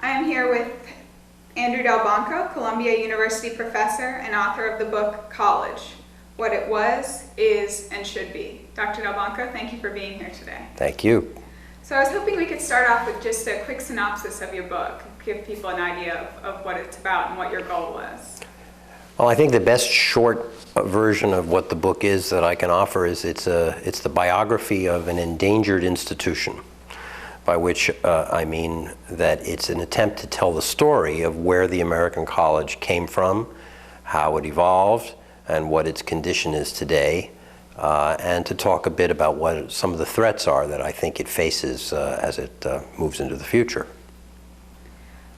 I am here with Andrew Delbanco, Columbia University professor and author of the book College: What It Was, Is, and Should Be. Dr. Delbanco, thank you for being here today. Thank you. So I was hoping we could start off with just a quick synopsis of your book, give people an idea of what it's about and what your goal was. Well, I think the best short version of what the book is that I can offer is it's the biography of an endangered institution, by which I mean that it's an attempt to tell the story of where the American college came from, how it evolved, and what its condition is today, and to talk a bit about what some of the threats are that I think it faces as it moves into the future.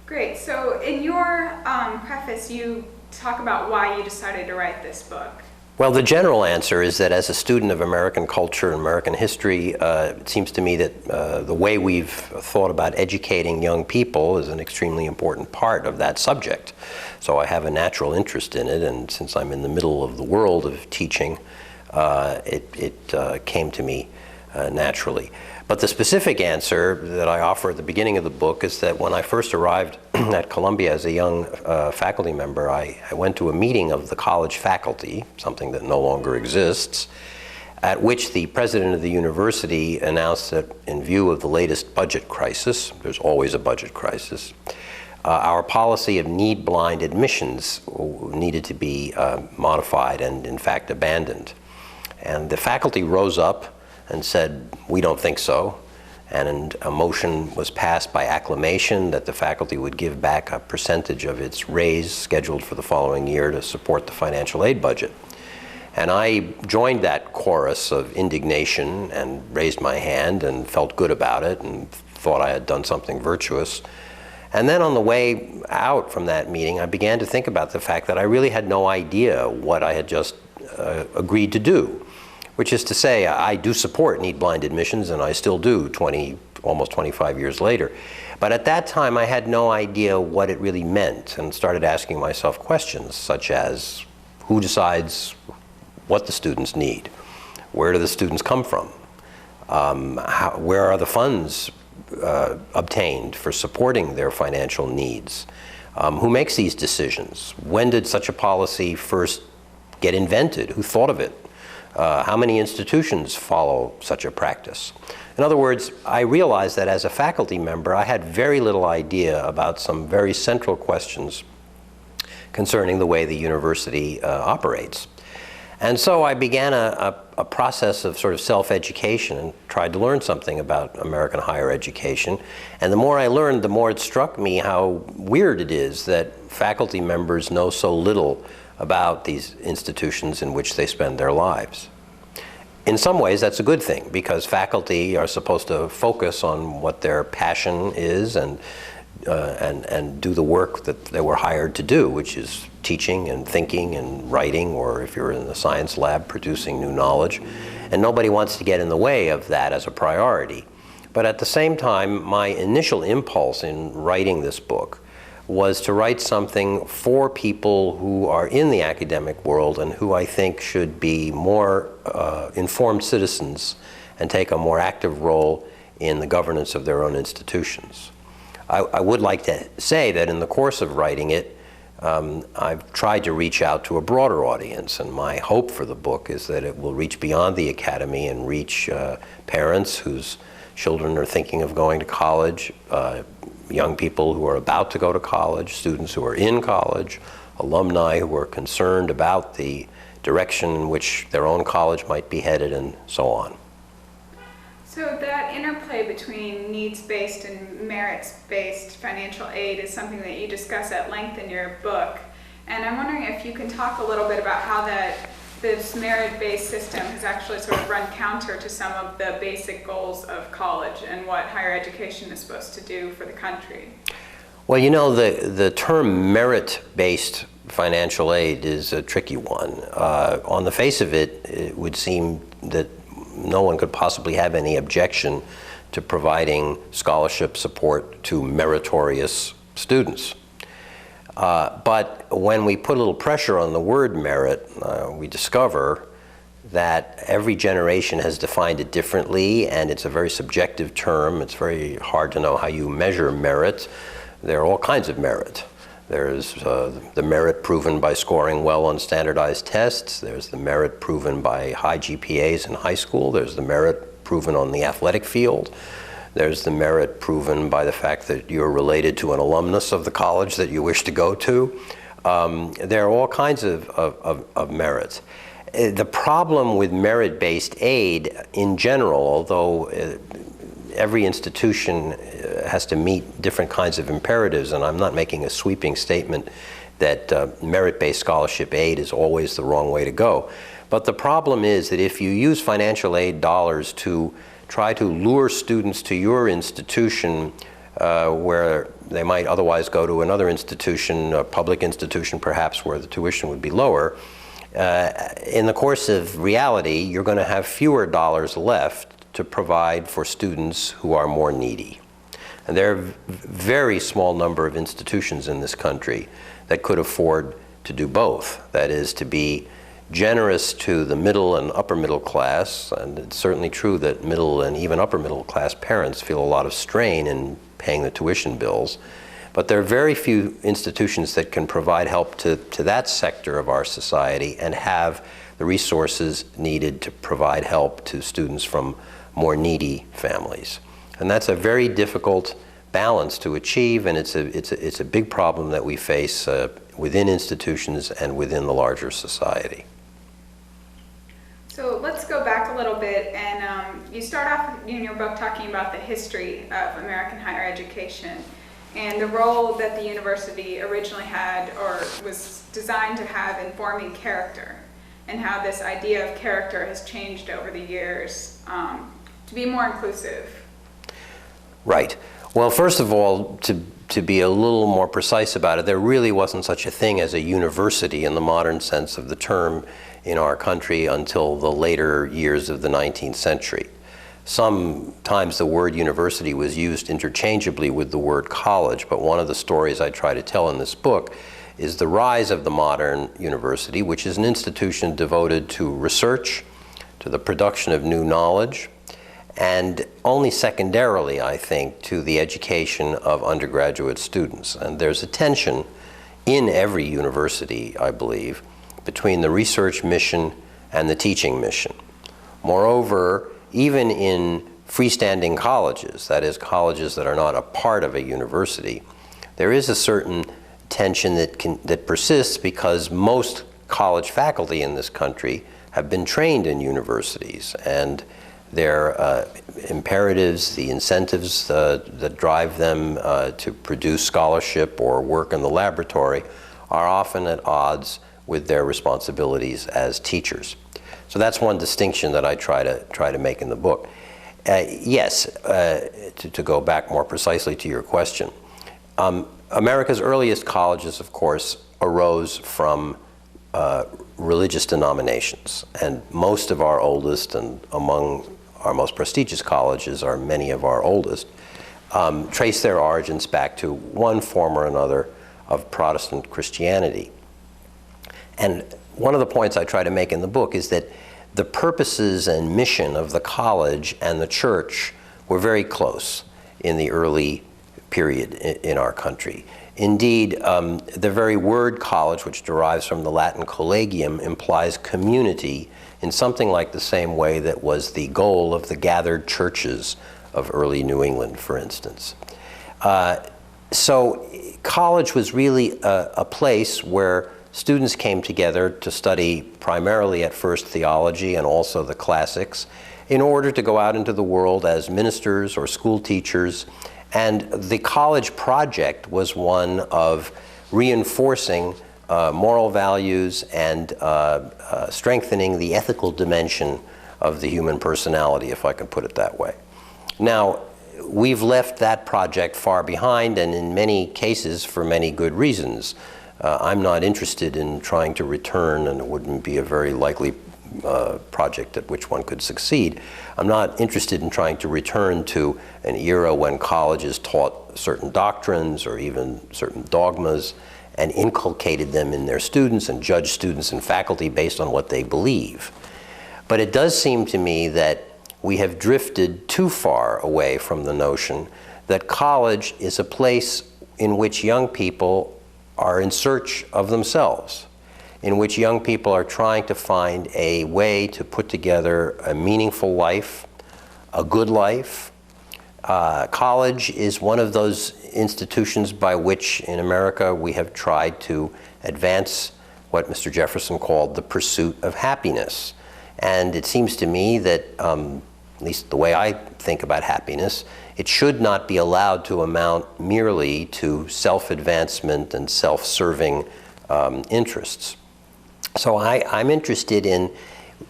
Great. So in your preface, you talk about why you decided to write this book. Well, the general answer is that as a student of American culture and American history, it seems to me that the way we've thought about educating young people is an extremely important part of that subject. So I have a natural interest in it, and since I'm in the middle of the world of teaching, it came to me naturally. But the specific answer that I offer at the beginning of the book is that when I first arrived at Columbia as a young faculty member, I went to a meeting of the college faculty, something that no longer exists, at which the president of the university announced that in view of the latest budget crisis, there's always a budget crisis, our policy of need-blind admissions needed to be modified and in fact abandoned. And the faculty rose up and said, "We don't think so," and a motion was passed by acclamation that the faculty would give back a percentage of its raise scheduled for the following year to support the financial aid budget. And I joined that chorus of indignation and raised my hand and felt good about it and thought I had done something virtuous. And then on the way out from that meeting, I began to think about the fact that I really had no idea what I had just agreed to do. Which is to say, I do support need-blind admissions, and I still do almost 25 years later. But at that time, I had no idea what it really meant and started asking myself questions such as, who decides what the students need? Where do the students come from? Where are the funds obtained for supporting their financial needs? Who makes these decisions? When did such a policy first get invented? Who thought of it? How many institutions follow such a practice? In other words, I realized that as a faculty member, I had very little idea about some very central questions concerning the way the university operates. And so I began a process of sort of self-education and tried to learn something about American higher education. And the more I learned, the more it struck me how weird it is that faculty members know so little about these institutions in which they spend their lives. In some ways, that's a good thing, because faculty are supposed to focus on what their passion is and do the work that they were hired to do, which is teaching and thinking and writing, or if you're in the science lab, producing new knowledge. And nobody wants to get in the way of that as a priority. But at the same time, my initial impulse in writing this book was to write something for people who are in the academic world and who I think should be more informed citizens and take a more active role in the governance of their own institutions. I would like to say that in the course of writing it, I've tried to reach out to a broader audience, and my hope for the book is that it will reach beyond the academy and reach parents whose children are thinking of going to college, young people who are about to go to college, students who are in college, alumni who are concerned about the direction in which their own college might be headed, and so on. So that interplay between needs-based and merits-based financial aid is something that you discuss at length in your book. And I'm wondering if you can talk a little bit about how this merit-based system has actually sort of run counter to some of the basic goals of college and what higher education is supposed to do for the country. Well, you know, the term merit-based financial aid is a tricky one. On the face of it, it would seem that no one could possibly have any objection to providing scholarship support to meritorious students. But when we put a little pressure on the word merit, we discover that every generation has defined it differently, and it's a very subjective term. It's very hard to know how you measure merit. there are all kinds of merit. There's the merit proven by scoring well on standardized tests. There's the merit proven by high GPAs in high school. There's the merit proven on the athletic field. There's the merit proven by the fact that you're related to an alumnus of the college that you wish to go to. There are all kinds of merits. The problem with merit-based aid in general, although every institution has to meet different kinds of imperatives, and I'm not making a sweeping statement that merit-based scholarship aid is always the wrong way to go. But the problem is that if you use financial aid dollars to try to lure students to your institution where they might otherwise go to another institution, a public institution perhaps, where the tuition would be lower, in the course of reality, you're going to have fewer dollars left to provide for students who are more needy. And there are a very small number of institutions in this country that could afford to do both. That is, to be generous to the middle and upper middle class, and it's certainly true that middle and even upper middle class parents feel a lot of strain in paying the tuition bills. But there are very few institutions that can provide help to that sector of our society and have the resources needed to provide help to students from more needy families. And that's a very difficult balance to achieve, and it's a big problem that we face within institutions and within the larger society. So let's go back a little bit, and you start off in your book talking about the history of American higher education and the role that the university originally had or was designed to have in forming character, and how this idea of character has changed over the years to be more inclusive. Right. Well, first of all, to be a little more precise about it, there really wasn't such a thing as a university in the modern sense of the term in our country until the later years of the 19th century. Sometimes the word university was used interchangeably with the word college, but one of the stories I try to tell in this book is the rise of the modern university, which is an institution devoted to research, to the production of new knowledge, and only secondarily, I think, to the education of undergraduate students. And there's a tension in every university, I believe, between the research mission and the teaching mission. Moreover, even in freestanding colleges, that is, colleges that are not a part of a university, there is a certain tension that persists because most college faculty in this country have been trained in universities, and their imperatives, the incentives that drive them to produce scholarship or work in the laboratory are often at odds with their responsibilities as teachers. So that's one distinction that I try to make in the book. Yes, to go back more precisely to your question, America's earliest colleges, of course, arose from religious denominations, and most of our oldest and among our most prestigious colleges are many of our oldest, trace their origins back to one form or another of Protestant Christianity. And one of the points I try to make in the book is that the purposes and mission of the college and the church were very close in the early period in our country. Indeed, the very word college, which derives from the Latin collegium, implies community in something like the same way that was the goal of the gathered churches of early New England, for instance. So college was really a place where students came together to study primarily at first theology and also the classics in order to go out into the world as ministers or school teachers. And the college project was one of reinforcing moral values and strengthening the ethical dimension of the human personality, if I can put it that way. Now, we've left that project far behind, and in many cases for many good reasons. I'm not interested in trying to return, and it wouldn't be a very likely project at which one could succeed. I'm not interested in trying to return to an era when colleges taught certain doctrines or even certain dogmas and inculcated them in their students and judged students and faculty based on what they believe. But it does seem to me that we have drifted too far away from the notion that college is a place in which young people are in search of themselves, in which young people are trying to find a way to put together a meaningful life, a good life. College is one of those institutions by which in America we have tried to advance what Mr. Jefferson called the pursuit of happiness. And it seems to me that, at least the way I think about happiness, it should not be allowed to amount merely to self-advancement and self-serving interests. So I'm interested in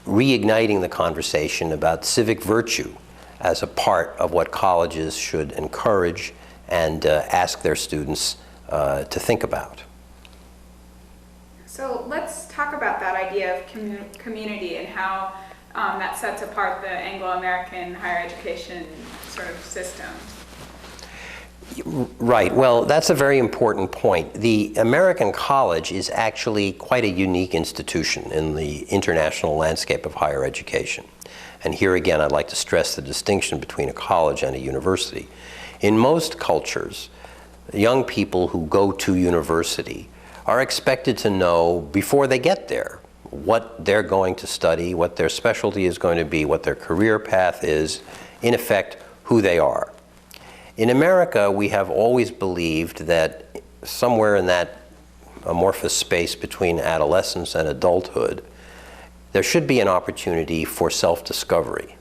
reigniting the conversation about civic virtue as a part of what colleges should encourage and ask their students to think about. So let's talk about that idea of community and how that sets apart the Anglo-American higher education sort of system. Right. Well, that's a very important point. The American college is actually quite a unique institution in the international landscape of higher education. And here again, I'd like to stress the distinction between a college and a university. In most cultures, young people who go to university are expected to know before they get there what they're going to study, what their specialty is going to be, what their career path is, in effect, who they are. In America, we have always believed that somewhere in that amorphous space between adolescence and adulthood, there should be an opportunity for self-discovery,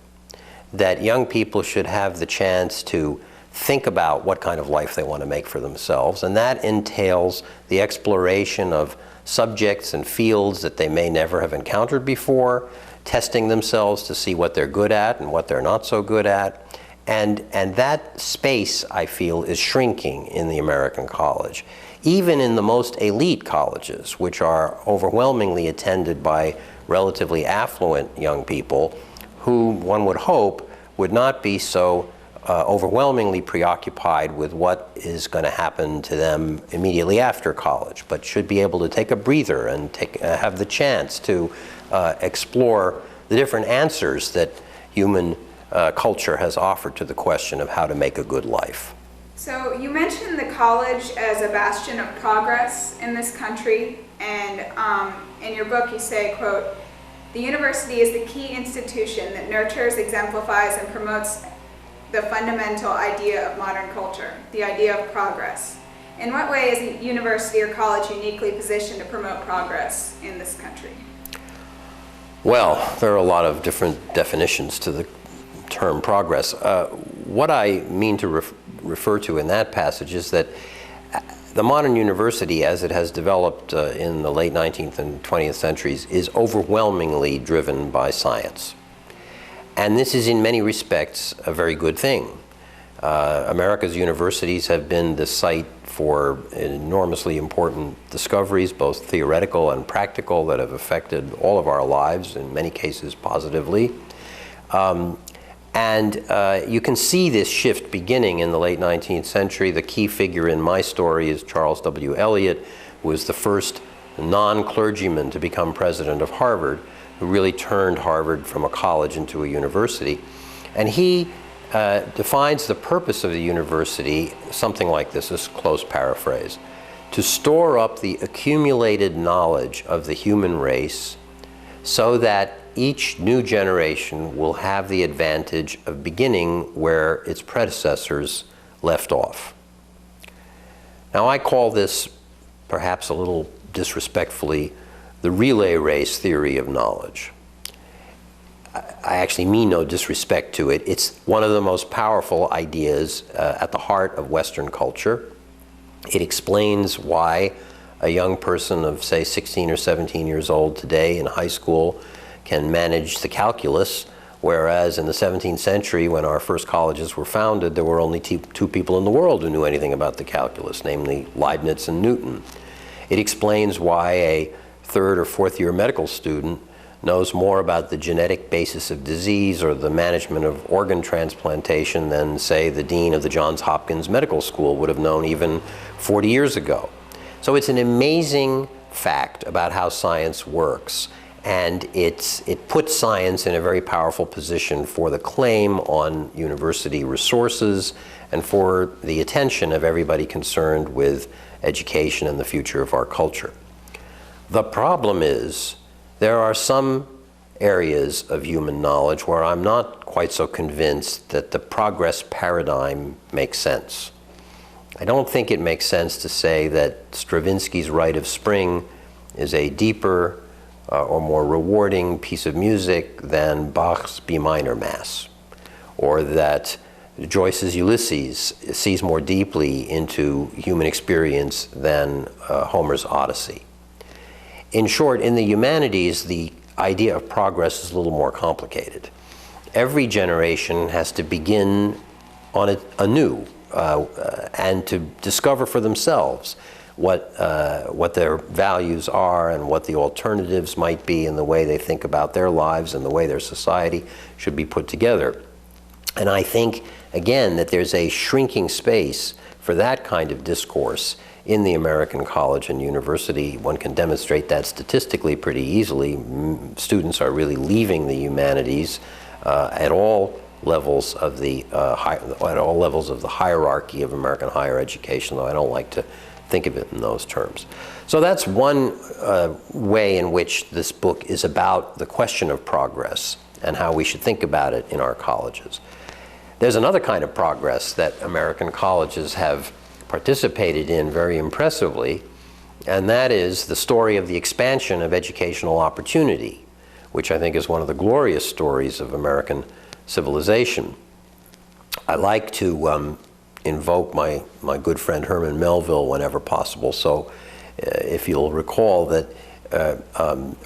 that young people should have the chance to think about what kind of life they want to make for themselves, and that entails the exploration of subjects and fields that they may never have encountered before, testing themselves to see what they're good at and what they're not so good at. And that space, I feel, is shrinking in the American college. Even in the most elite colleges, which are overwhelmingly attended by relatively affluent young people who, one would hope, would not be so overwhelmingly preoccupied with what is going to happen to them immediately after college, but should be able to take a breather and have the chance to explore the different answers that human culture has offered to the question of how to make a good life. So you mentioned the college as a bastion of progress in this country, and in your book you say, quote, "The university is the key institution that nurtures, exemplifies, and promotes the fundamental idea of modern culture, the idea of progress. In what way is a university or college uniquely positioned to promote progress in this country?" Well, there are a lot of different definitions to the term progress. What I mean to refer to in that passage is that the modern university, as it has developed in the late 19th and 20th centuries, is overwhelmingly driven by science. And this is in many respects a very good thing. America's universities have been the site for enormously important discoveries, both theoretical and practical, that have affected all of our lives, in many cases positively. You can see this shift beginning in the late 19th century. The key figure in my story is Charles W. Eliot, who was the first non-clergyman to become president of Harvard, who really turned Harvard from a college into a university. And he defines the purpose of the university something like this, a close paraphrase: to store up the accumulated knowledge of the human race so that each new generation will have the advantage of beginning where its predecessors left off. Now, I call this, perhaps a little disrespectfully, the relay race theory of knowledge. I actually mean no disrespect to it. It's one of the most powerful ideas at the heart of Western culture. It explains why a young person of, say, 16 or 17 years old today in high school can manage the calculus, whereas in the 17th century, when our first colleges were founded, there were only two people in the world who knew anything about the calculus, namely Leibniz and Newton. It explains why a third or fourth year medical student knows more about the genetic basis of disease or the management of organ transplantation than, say, the dean of the Johns Hopkins Medical School would have known even 40 years ago. So it's an amazing fact about how science works. And it puts science in a very powerful position for the claim on university resources and for the attention of everybody concerned with education and the future of our culture. The problem is there are some areas of human knowledge where I'm not quite so convinced that the progress paradigm makes sense. I don't think it makes sense to say that Stravinsky's Rite of Spring is a deeper or more rewarding piece of music than Bach's B minor Mass, or that Joyce's Ulysses sees more deeply into human experience than Homer's Odyssey. In short, in the humanities, the idea of progress is a little more complicated. Every generation has to begin on it anew and to discover for themselves what their values are and what the alternatives might be in the way they think about their lives and the way their society should be put together. And I think, again, that there's a shrinking space for that kind of discourse in the American college and university. One can demonstrate that statistically pretty easily. Students are really leaving the humanities at all levels of the hierarchy of American higher education, though I don't like to think of it in those terms. So that's one way in which this book is about the question of progress and how we should think about it in our colleges. There's another kind of progress that American colleges have participated in very impressively, and that is the story of the expansion of educational opportunity, which I think is one of the glorious stories of American civilization. I like to invoke my good friend Herman Melville whenever possible. So if you'll recall that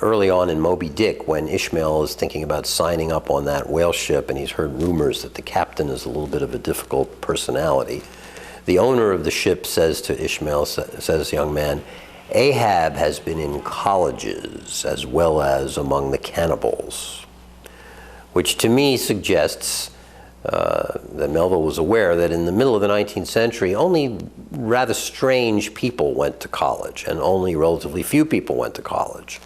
early on in Moby Dick, when Ishmael is thinking about signing up on that whale ship and he's heard rumors that the captain is a little bit of a difficult personality, the owner of the ship says to Ishmael, says, "Young man, Ahab has been in colleges as well as among the cannibals," which to me suggests that Melville was aware that in the middle of the 19th century, only rather strange people went to college, and only relatively few people went to college.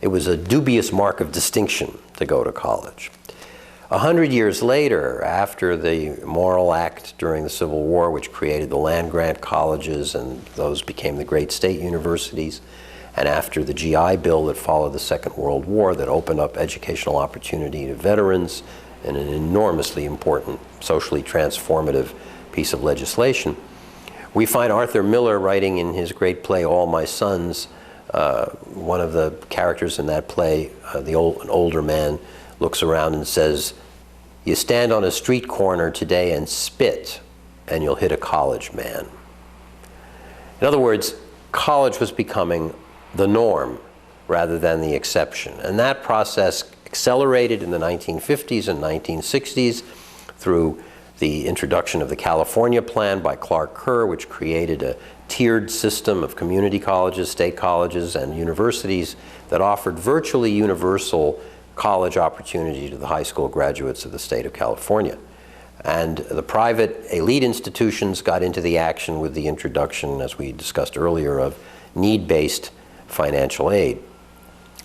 It was a dubious mark of distinction to go to college. 100 years later, after the Morrill Act during the Civil War, which created the land-grant colleges, and those became the great state universities, and after the GI Bill that followed the Second World War that opened up educational opportunity to veterans, and an enormously important, socially transformative piece of legislation, we find Arthur Miller writing in his great play, All My Sons. One of the characters in that play, an older man, looks around and says, "You stand on a street corner today and spit, and you'll hit a college man." In other words, college was becoming the norm rather than the exception. And that process accelerated in the 1950s and 1960s through the introduction of the California Plan by Clark Kerr, which created a tiered system of community colleges, state colleges, and universities that offered virtually universal college opportunity to the high school graduates of the state of California. And the private elite institutions got into the action with the introduction, as we discussed earlier, of need-based financial aid.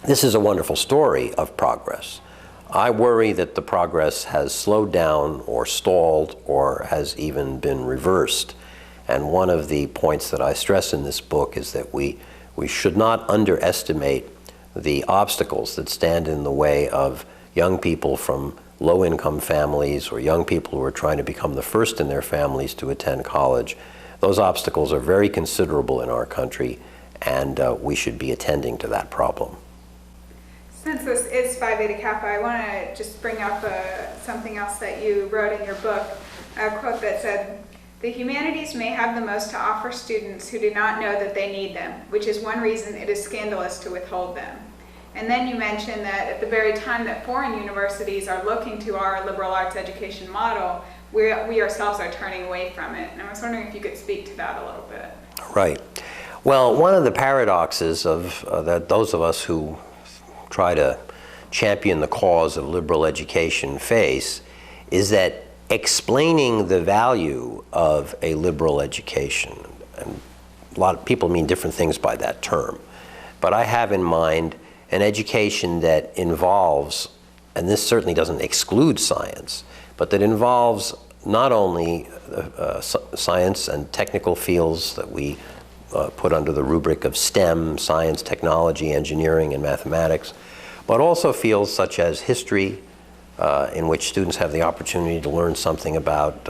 This is a wonderful story of progress. I worry that the progress has slowed down or stalled or has even been reversed. And one of the points that I stress in this book is that we should not underestimate the obstacles that stand in the way of young people from low-income families or young people who are trying to become the first in their families to attend college. Those obstacles are very considerable in our country, and we should be attending to that problem. Since this is Phi Beta Kappa, I want to just bring up something else that you wrote in your book, a quote that said, "The humanities may have the most to offer students who do not know that they need them, which is one reason it is scandalous to withhold them." And then you mentioned that at the very time that foreign universities are looking to our liberal arts education model, we ourselves are turning away from it. And I was wondering if you could speak to that a little bit. Right. Well, one of the paradoxes of that those of us who try to champion the cause of liberal education face is that explaining the value of a liberal education, and a lot of people mean different things by that term, but I have in mind an education that involves, and this certainly doesn't exclude science, but that involves not only science and technical fields that we put under the rubric of STEM, science, technology, engineering, and mathematics, but also fields such as history, in which students have the opportunity to learn something about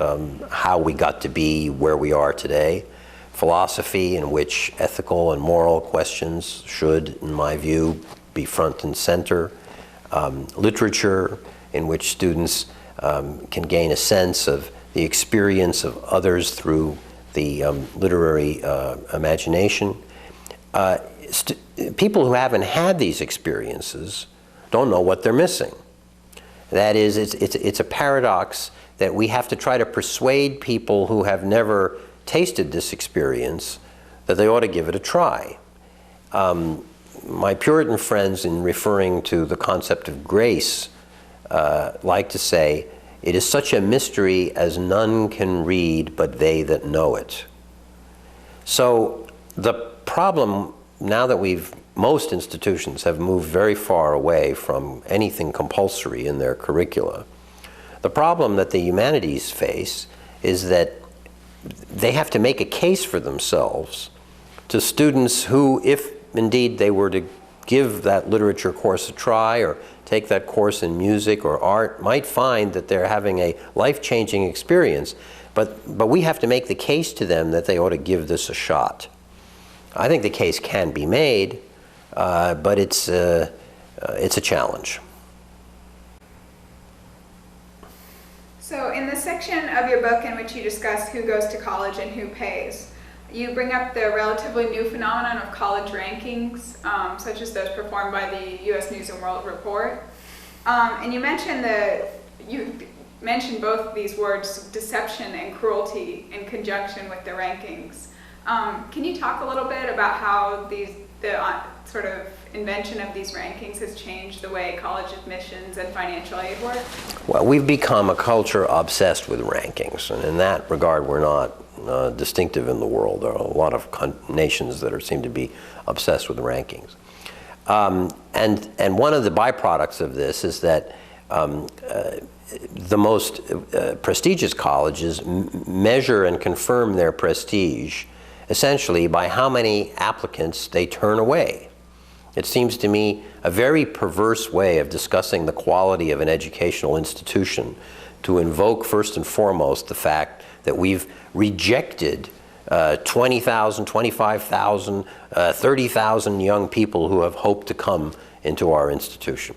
how we got to be where we are today, philosophy, in which ethical and moral questions should, in my view, be front and center, literature, in which students can gain a sense of the experience of others through the literary imagination. People who haven't had these experiences don't know what they're missing. That is, it's a paradox that we have to try to persuade people who have never tasted this experience that they ought to give it a try. My Puritan friends, in referring to the concept of grace, like to say, "It is such a mystery as none can read but they that know it." So the problem, now that most institutions have moved very far away from anything compulsory in their curricula, the problem that the humanities face is that they have to make a case for themselves to students who, if indeed they were to give that literature course a try or take that course in music or art, might find that they're having a life-changing experience, but we have to make the case to them that they ought to give this a shot. I think the case can be made, but it's a challenge. So in the section of your book in which you discuss who goes to college and who pays, you bring up the relatively new phenomenon of college rankings, such as those performed by the U.S. News and World Report. And you mentioned both these words, deception and cruelty, in conjunction with the rankings. Can you talk a little bit about how the sort of invention of these rankings has changed the way college admissions and financial aid work? Well, we've become a culture obsessed with rankings, and in that regard, we're not distinctive in the world. There are a lot of nations that seem to be obsessed with rankings. And one of the byproducts of this is that the most prestigious colleges measure and confirm their prestige essentially by how many applicants they turn away. It seems to me a very perverse way of discussing the quality of an educational institution to invoke first and foremost the fact that we've rejected 20,000, 25,000, 30,000 young people who have hoped to come into our institution.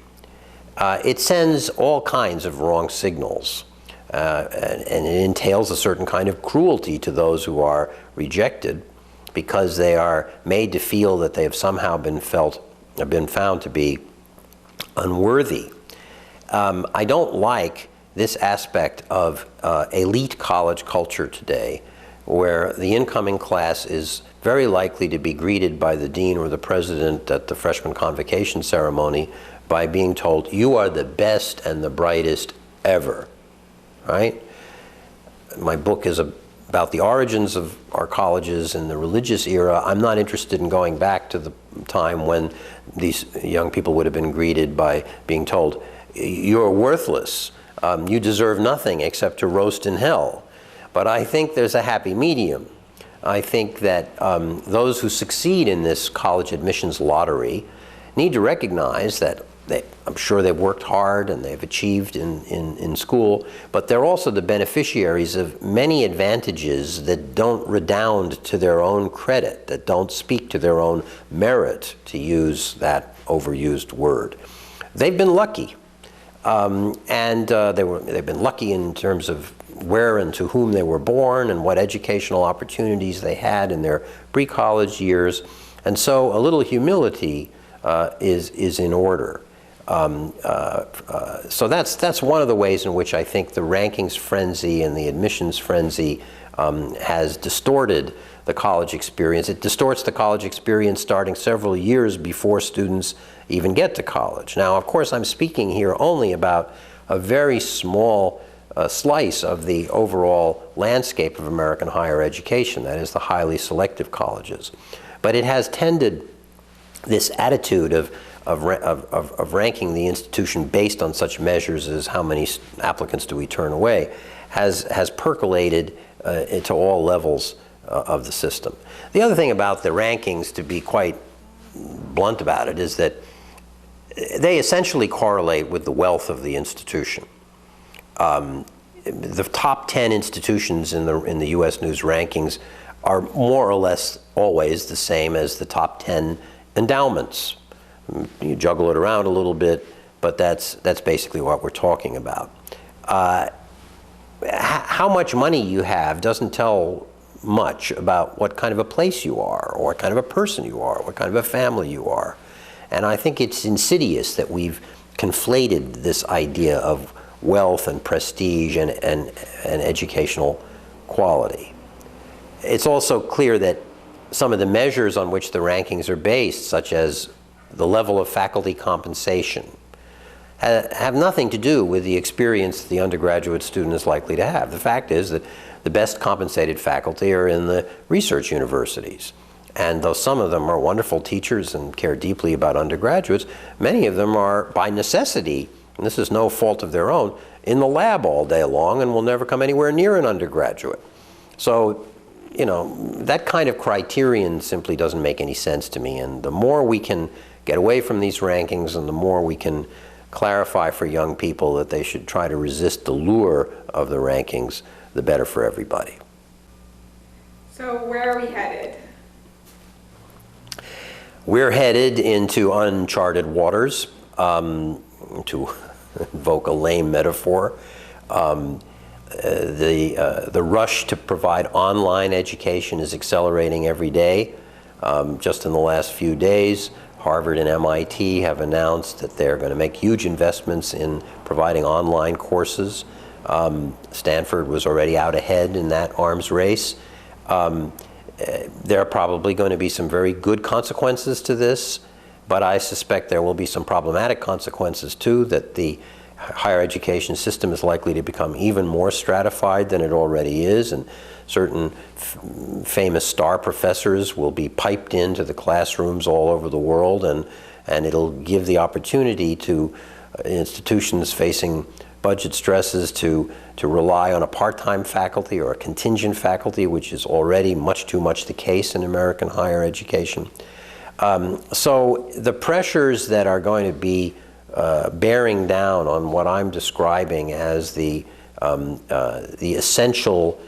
It sends all kinds of wrong signals, and it entails a certain kind of cruelty to those who are rejected because they are made to feel that they have somehow been found to be unworthy. I don't like this aspect of elite college culture today, where the incoming class is very likely to be greeted by the dean or the president at the freshman convocation ceremony by being told, "You are the best and the brightest ever," right? My book is about the origins of our colleges in the religious era. I'm not interested in going back to the time when these young people would have been greeted by being told, "You're worthless. You deserve nothing except to roast in hell." But I think there's a happy medium. I think that those who succeed in this college admissions lottery need to recognize that I'm sure they've worked hard and they've achieved in school, but they're also the beneficiaries of many advantages that don't redound to their own credit, that don't speak to their own merit, to use that overused word. They've been lucky. They've been lucky in terms of where and to whom they were born and what educational opportunities they had in their pre-college years. And so a little humility is in order. So that's one of the ways in which I think the rankings frenzy and the admissions frenzy has distorted the college experience. It distorts the college experience starting several years before students even get to college. Now, of course, I'm speaking here only about a very small slice of the overall landscape of American higher education, that is the highly selective colleges. But it has tended, this attitude of of ranking the institution based on such measures as how many applicants do we turn away has percolated into all levels of the system. The other thing about the rankings, to be quite blunt about it, is that they essentially correlate with the wealth of the institution. The top 10 institutions in the U.S. News rankings are more or less always the same as the top 10 endowments. You juggle it around a little bit, but that's basically what we're talking about. How much money you have doesn't tell much about what kind of a place you are, or what kind of a person you are, what kind of a family you are. And I think it's insidious that we've conflated this idea of wealth and prestige and educational quality. It's also clear that some of the measures on which the rankings are based, such as the level of faculty compensation, have nothing to do with the experience the undergraduate student is likely to have. The fact is that the best compensated faculty are in the research universities. And though some of them are wonderful teachers and care deeply about undergraduates, many of them are, by necessity, and this is no fault of their own, in the lab all day long and will never come anywhere near an undergraduate. So, you know, that kind of criterion simply doesn't make any sense to me. And the more we can get away from these rankings and the more we can clarify for young people that they should try to resist the lure of the rankings, the better for everybody. So where are we headed? We're headed into uncharted waters, to invoke a lame metaphor. The rush to provide online education is accelerating every day. Just in the last few days, Harvard and MIT have announced that they're going to make huge investments in providing online courses. Stanford was already out ahead in that arms race. There are probably going to be some very good consequences to this, but I suspect there will be some problematic consequences too, that the higher education system is likely to become even more stratified than it already is, and certain famous star professors will be piped into the classrooms all over the world, and it'll give the opportunity to institutions facing budget stresses to rely on a part-time faculty or a contingent faculty, which is already much too much the case in American higher education. So the pressures that are going to be bearing down on what I'm describing as the essential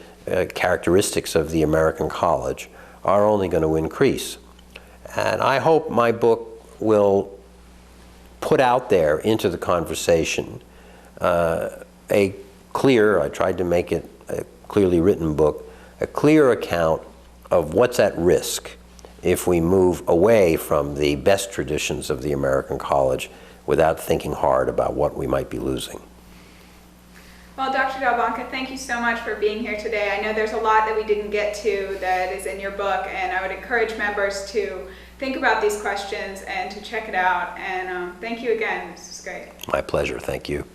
characteristics of the American college are only going to increase. And I hope my book will put out there into the conversation a clear, I tried to make it a clearly written book, a clear account of what's at risk if we move away from the best traditions of the American college without thinking hard about what we might be losing. Well, Dr. Delbanco, thank you so much for being here today. I know there's a lot that we didn't get to that is in your book, and I would encourage members to think about these questions and to check it out. And thank you again. This was great. My pleasure. Thank you.